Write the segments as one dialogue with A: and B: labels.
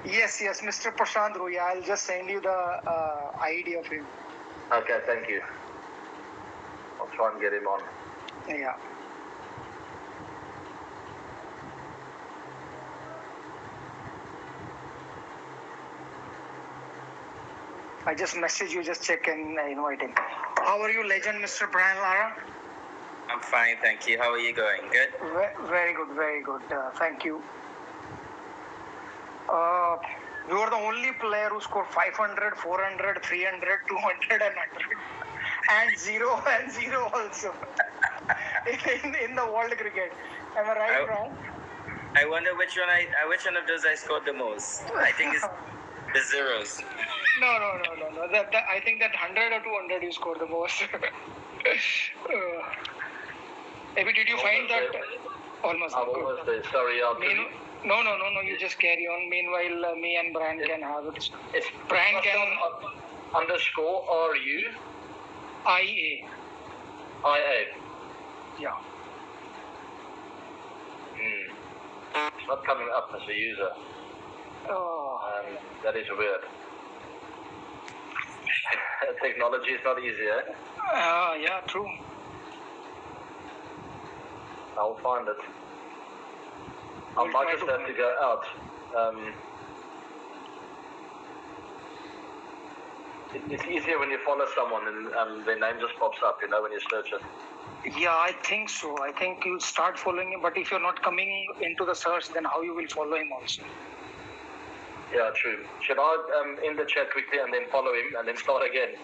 A: Yes, Mr. Prashant Ruya. I'll just send you the ID of him.
B: Okay, thank you. I'll try and get him on.
A: Yeah. I just message you, just check and invite him. How are you, legend, Mr. Brian Lara?
C: I'm fine, thank you. How are you going? Good?
A: Very good, very good. Thank you. You are the only player who scored 500, 400, 300, 200 and 100. And zero also. in the world cricket. Am I right, Brian?
C: I wonder which one of those I scored the most. I think it's the zeros.
A: No. I think that 100 or 200 you scored the most. Maybe did you find that? Almost.
B: I'm almost there. Sorry,
A: No. You just carry on. Meanwhile, me and Brian can have it.
B: It's
A: Brian can
B: underscore RU
A: IA. Yeah.
B: It's not coming up as a user. That is weird. Technology is not easy, eh?
A: Yeah, true.
B: I'll find it. I might just have to go out. It's easier when you follow someone and their name just pops up, when you search it.
A: Yeah, I think so. I think you start following him, but if you're not coming into the search, then how you will follow him also?
B: Yeah, true. Should I end the chat quickly and then follow him and then start again?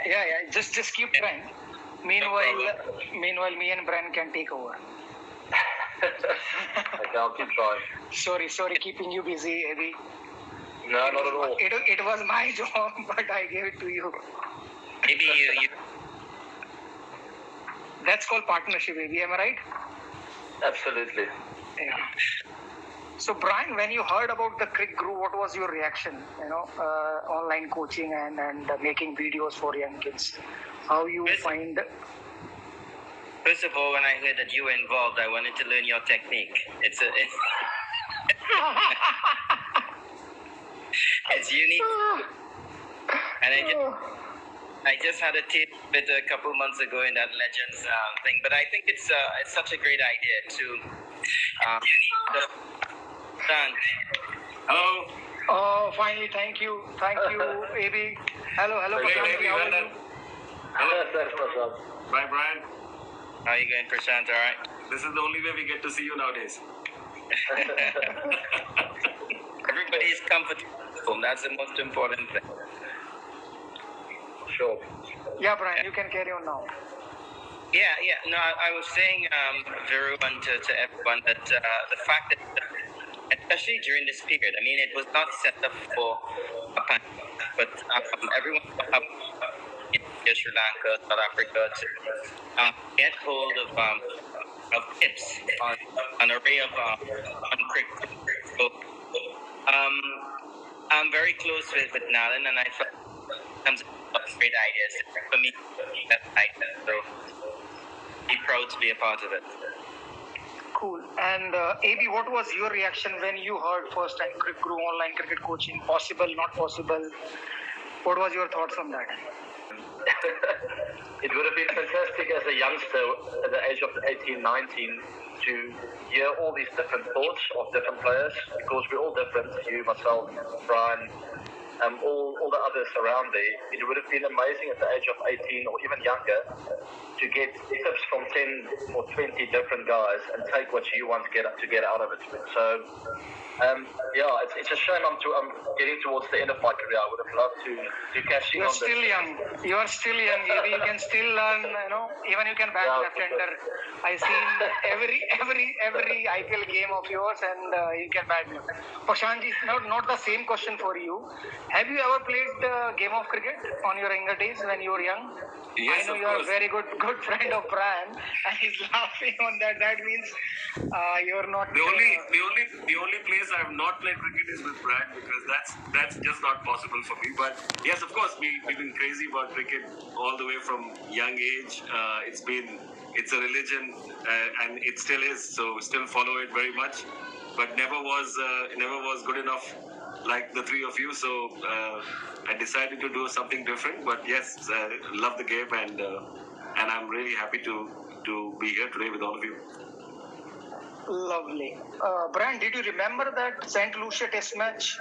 A: Yeah. Just keep trying. Meanwhile, me and Brian can take over.
B: Okay, I'll keep trying.
A: Sorry, keeping you busy, Eddie.
B: No, not at all.
A: It was my job, but I gave it to you.
C: Maybe you.
A: That's called partnership, baby. Am I right?
B: Absolutely.
A: Yeah. So, Brian, when you heard about the Crick Guru, what was your reaction? Online coaching and making videos for young kids. How you find?
C: First of all, when I heard that you were involved, I wanted to learn your technique. It's unique, and I just had a tip with a couple months ago in that Legends thing, but I think it's such a great idea to. Hello.
A: Oh, finally, thank you, AB. Hello, Prashant.
D: Hey,
A: how are you?
B: Hello, thanks, Prashant.
D: Bye, Brian.
C: How are you going, Prashant? All right.
D: This is the only way we get to see you nowadays.
C: Everybody is comfortable. That's the most important thing.
B: Sure.
A: Yeah, Brian, you can carry on now.
C: Yeah. No, I was saying, Viru, to everyone that the fact that, especially during this period, I mean, it was not set up for a pandemic, but everyone up in Sri Lanka, South Africa, to get hold of tips on an array of on Crick. So, I'm very close with Nalan, and I felt some great ideas for me. So, be proud to be a part of it.
A: Cool. And AB, what was your reaction when you heard first time Crick Guru online cricket coaching? Possible, not possible? What was your thoughts on that?
B: It would have been fantastic as a youngster at the age of 18, 19 to hear all these different thoughts of different players, because we're all different, you, myself, Brian, all the others around there. It would have been amazing at the age of 18 or even younger to get tips from 10 or 20 different guys and take what you want to get out of it. So, it's a shame I'm getting towards the end of my career. I would have loved to catch you on this.
A: You are still young, AB. You can still learn, even you can bat left-hander. I seen every IPL game of yours, and you can bat left. Prashant, not the same question for you. Have you ever played the game of cricket on your younger days when you were young?
D: Yes,
A: I know
D: of
A: you are a
D: course.
A: very good friend of Brian, and he's laughing on that. That means you're not.
D: The only place I have not played cricket is with Brian, because that's just not possible for me. But yes, of course, we've been crazy about cricket all the way from young age. It's been it's a religion, and it still is. So still follow it very much, but never was good enough like the three of you. So I decided to do something different. But yes, love the game, and I'm really happy to be here today with all of you.
A: Lovely. Brian, did you remember that St. Lucia test match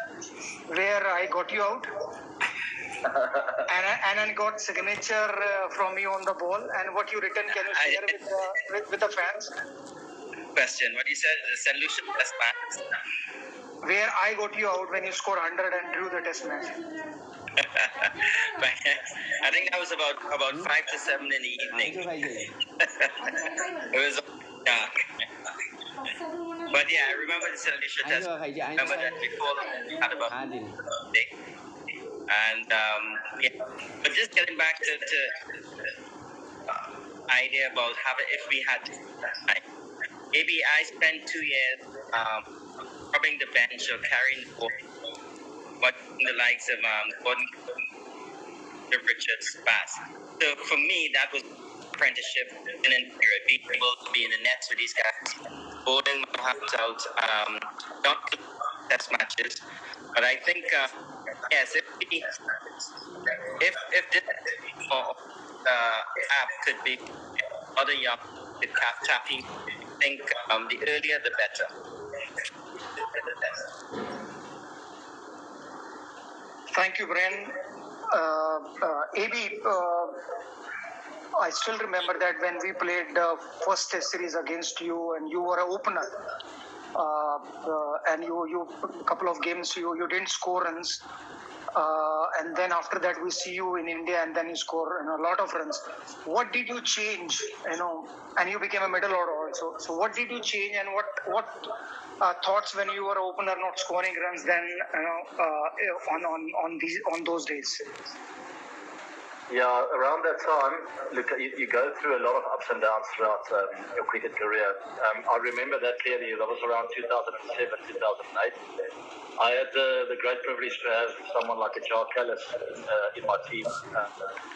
A: where I got you out? and I got signature from you on the ball, and what you written, can you share with the fans?
C: Question. What you said, the solution test match.
A: Where I got you out when you scored 100 and drew the test match.
C: I think that was about 5 to 7 in the evening. It was dark. But yeah, I remember the solution test. I remember that before we had about day. And yeah, but just getting back to idea about if we had maybe I spent 2 years rubbing the bench or carrying the ball, watching the likes of Gordon Richards pass. So for me, that was apprenticeship in an era, being able to be in the nets with these guys, bowling my heart out, not test matches, but I think yes, if this app could be other young tapping, I think the earlier the better.
A: Thank you, Brian. AB, I still remember that when we played the first test series against you, and you were an opener, and you a couple of games you didn't score runs, and then after that we see you in India, and then you score a lot of runs. What did you change? And you became a middle order also. So what did you change, and what thoughts when you were opener not scoring runs then on those days?
B: Yeah, around that time, look, you go through a lot of ups and downs throughout your cricket career. I remember that clearly. That was around 2007, 2008. I had the great privilege to have someone like a Jar Callis in my team.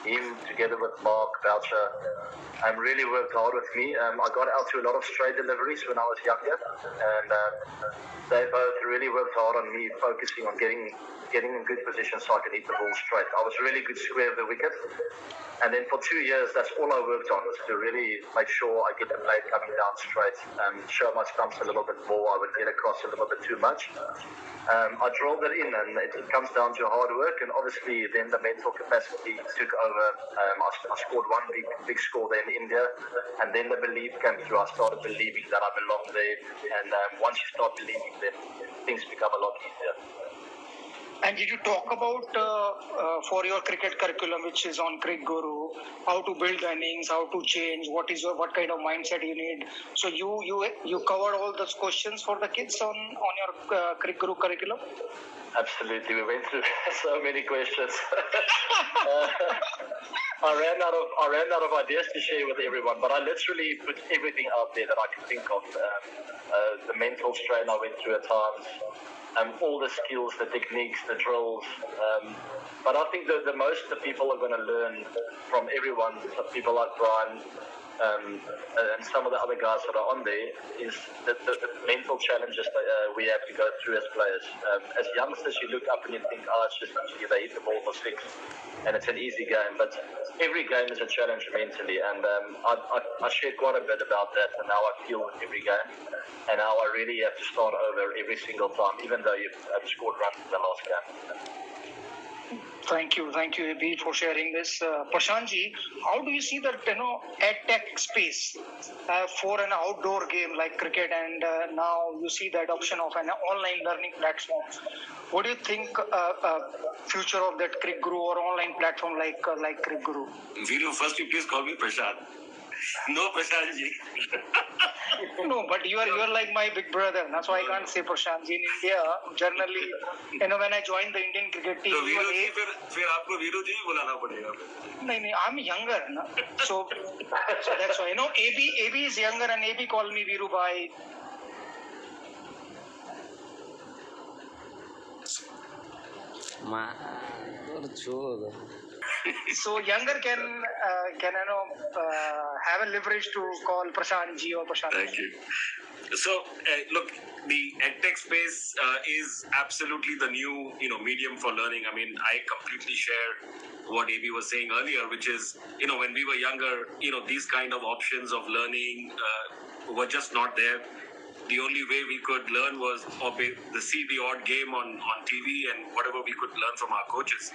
B: Him, together with Mark Boucher, really worked hard with me. I got out to a lot of straight deliveries when I was younger, and they both really worked hard on me, focusing on getting in good position so I could hit the ball straight. I was really good square of the wicket. And then for 2 years, that's all I worked on, was to really make sure I get the blade coming down straight, show my stumps a little bit more. I would get across a little bit too much. I drilled it in, and it comes down to hard work, and obviously then the mental capacity took over. I scored one big score there in India, and then the belief came through. I started believing that I belong there, and once you start believing, then things become a lot easier.
A: And did you talk about for your cricket curriculum, which is on Cricket Guru, how to build innings, how to change, what kind of mindset you need? So you covered all those questions for the kids on your Cricket Guru curriculum?
B: Absolutely, we went through so many questions. I ran out of ideas to share with everyone, but I literally put everything out there that I could think of. The mental strain I went through at times. All the skills, the techniques, the drills. But I think the most the people are going to learn from everyone, people like Brian and some of the other guys that are on there, is the mental challenges that we have to go through as players. As youngsters, you look up and you think, it's just easy, they hit the ball for six, and it's an easy game. But every game is a challenge mentally, and I shared quite a bit about that and how I feel with every game, and how I really have to start over every single time, even though you've scored runs in the last game.
A: Thank you, AB, for sharing this. Prashantji, how do you see that EdTech space for an outdoor game like cricket, and now you see the adoption of an online learning platform? What do you think future of that Cricket Guru or online platform like Cricket Guru?
D: Viru, first you please call me Prashant. No, Prashantji.
A: No, but you are like my big brother. That's why I can't say Prashantji. In India, generally, when I joined the Indian cricket team,
D: so Viru ji, फिर आपको Viru ji बुलाना पड़ेगा.
A: No, I'm younger, na? So that's why. AB is younger, and AB called me Viru bhai. So younger can have a leverage to call Prashant ji or Prashant.
D: Thank you. So, look, the edtech space is absolutely the new, medium for learning. I mean, I completely share what AB was saying earlier, which is, when we were younger, these kind of options of learning were just not there. The only way we could learn was to see the odd game on TV and whatever we could learn from our coaches.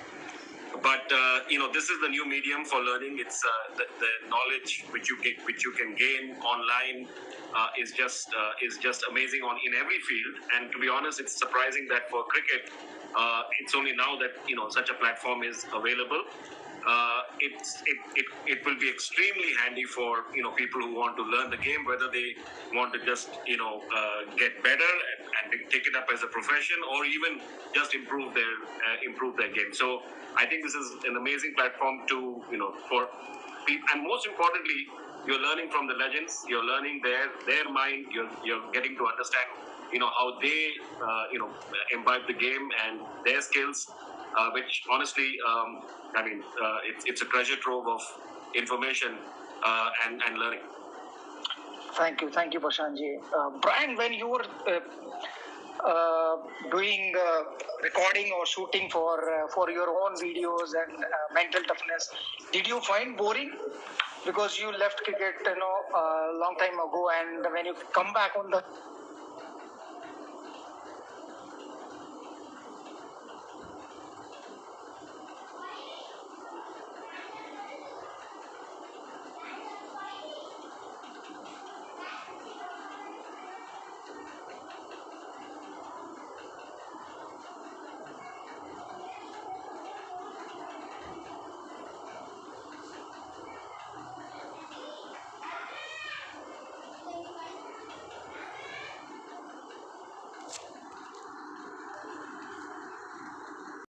D: But this is the new medium for learning. It's the knowledge which you can gain online is just amazing in every field. And to be honest, it's surprising that for cricket, it's only now that such a platform is available. It will be extremely handy for people who want to learn the game, whether they want to just get better and take it up as a profession, or even just improve their game. So I think this is an amazing platform to for people, and most importantly, you're learning from the legends. You're learning their mind. You're getting to understand how they imbibe the game and their skills, which honestly, it's a treasure trove of information and learning.
A: Thank you, Prashant ji. Brian, when you were doing recording or shooting for your own videos and mental toughness, did you find boring? Because you left cricket, a long time ago, and when you come back on the